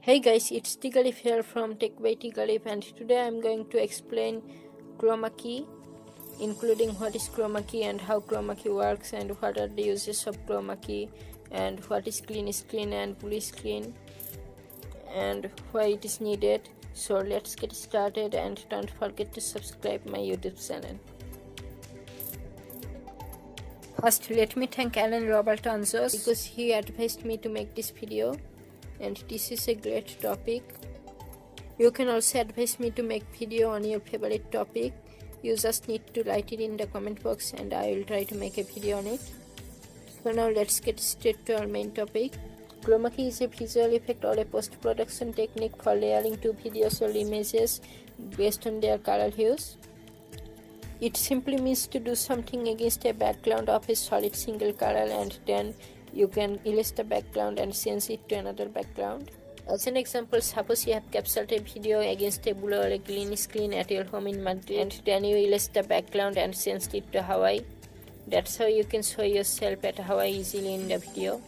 Hey guys, it's Tigalif here from Tech by Tigalif, and today I'm going to explain Chroma key, including what is Chroma key and how Chroma key works and what are the uses of Chroma key and what is clean screen and blue screen and why it is needed. So let's get started, and don't forget to subscribe my YouTube channel. First, let me thank Alan Robert Anjos because he advised me to make this video. And this is a great topic. You can also advise me to make video on your favorite topic. You just need to write it in the comment box and I will try to make a video on it. So now let's get straight to our main topic. Chroma key is a visual effect or a post-production technique for layering two videos or images based on their color hues. It simply means to do something against a background of a solid single color, and then you can erase the background and change it to another background. As an example, suppose you have captured a video against a blue or a green screen at your home in Madrid, and then you erase the background and change it to Hawaii. That's how you can show yourself at Hawaii easily in the video.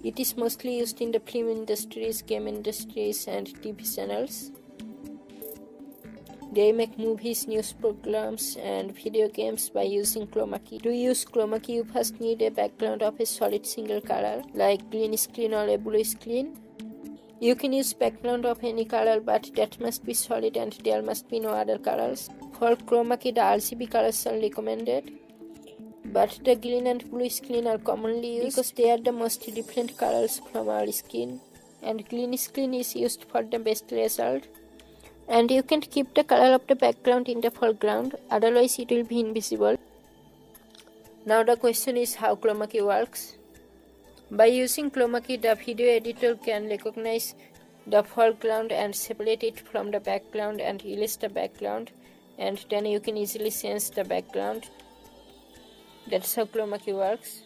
It is mostly used in the film industries, game industries and TV channels. They make movies, news programs and video games by using Chroma key. To use Chroma key, you first need a background of a solid single color like green screen or a blue screen. You can use background of any color, but that must be solid and there must be no other colors. For Chroma key, the RGB colors are recommended, but the green and blue screen are commonly used because they are the most different colors from our skin, and green screen is used for the best result. And you can keep the color of the background in the foreground, otherwise it will be invisible. Now the question is how Chroma key works. By using Chroma key, the video editor can recognize the foreground and separate it from the background and erase the background, and then you can easily change the background. That's how Chroma key works.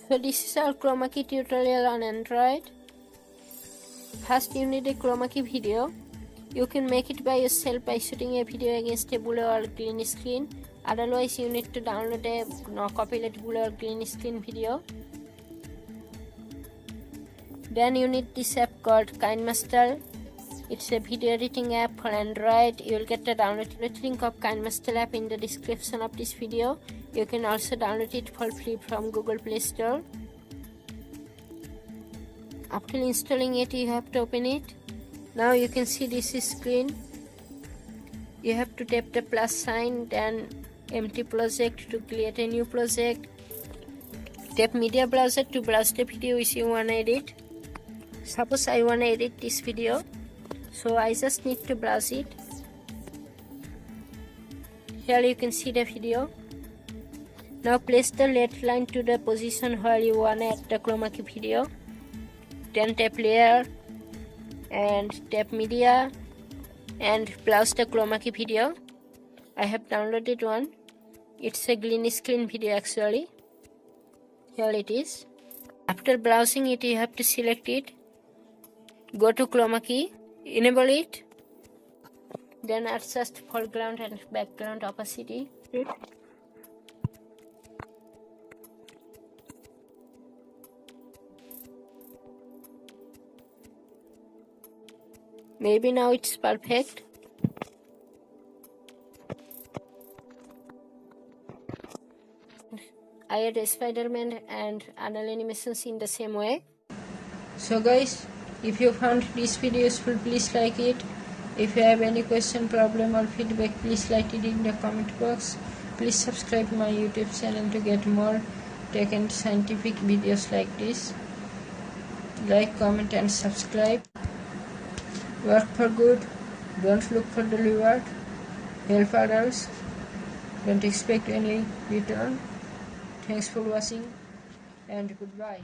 So this is our Chroma key tutorial on Android. First you need a Chroma key video. You can make it by yourself by shooting a video against a blue or green screen. Otherwise, you need to download a copyright blue or green screen video. Then you need this app called KineMaster. It's a video editing app for Android. You will get the download link of KineMaster app in the description of this video. You can also download it for free from Google Play Store. After installing it, you have to open it. Now you can see this screen. You have to tap the plus sign, then empty project to create a new project. Tap media browser to browse the video which you want to edit. Suppose I want to edit this video, so I just need to browse it. Here you can see the video. Now place the red line to the position where you want to add the Chroma key video. Then tap layer and tap media and browse the Chroma key video. I have downloaded one. It's a green screen video actually. Here it is. After browsing it, you have to select it. Go to Chroma key, enable it, then adjust foreground and background opacity. Maybe now it's perfect. I add a Spider-Man and other animations in the same way. So guys, if you found this video useful, please like it. If you have any question, problem or feedback, please write it in the comment box. Please subscribe my YouTube channel to get more tech and scientific videos like this. Like, comment and subscribe. Work for good, don't look for the reward, help others, don't expect any return. Thanks for watching and goodbye.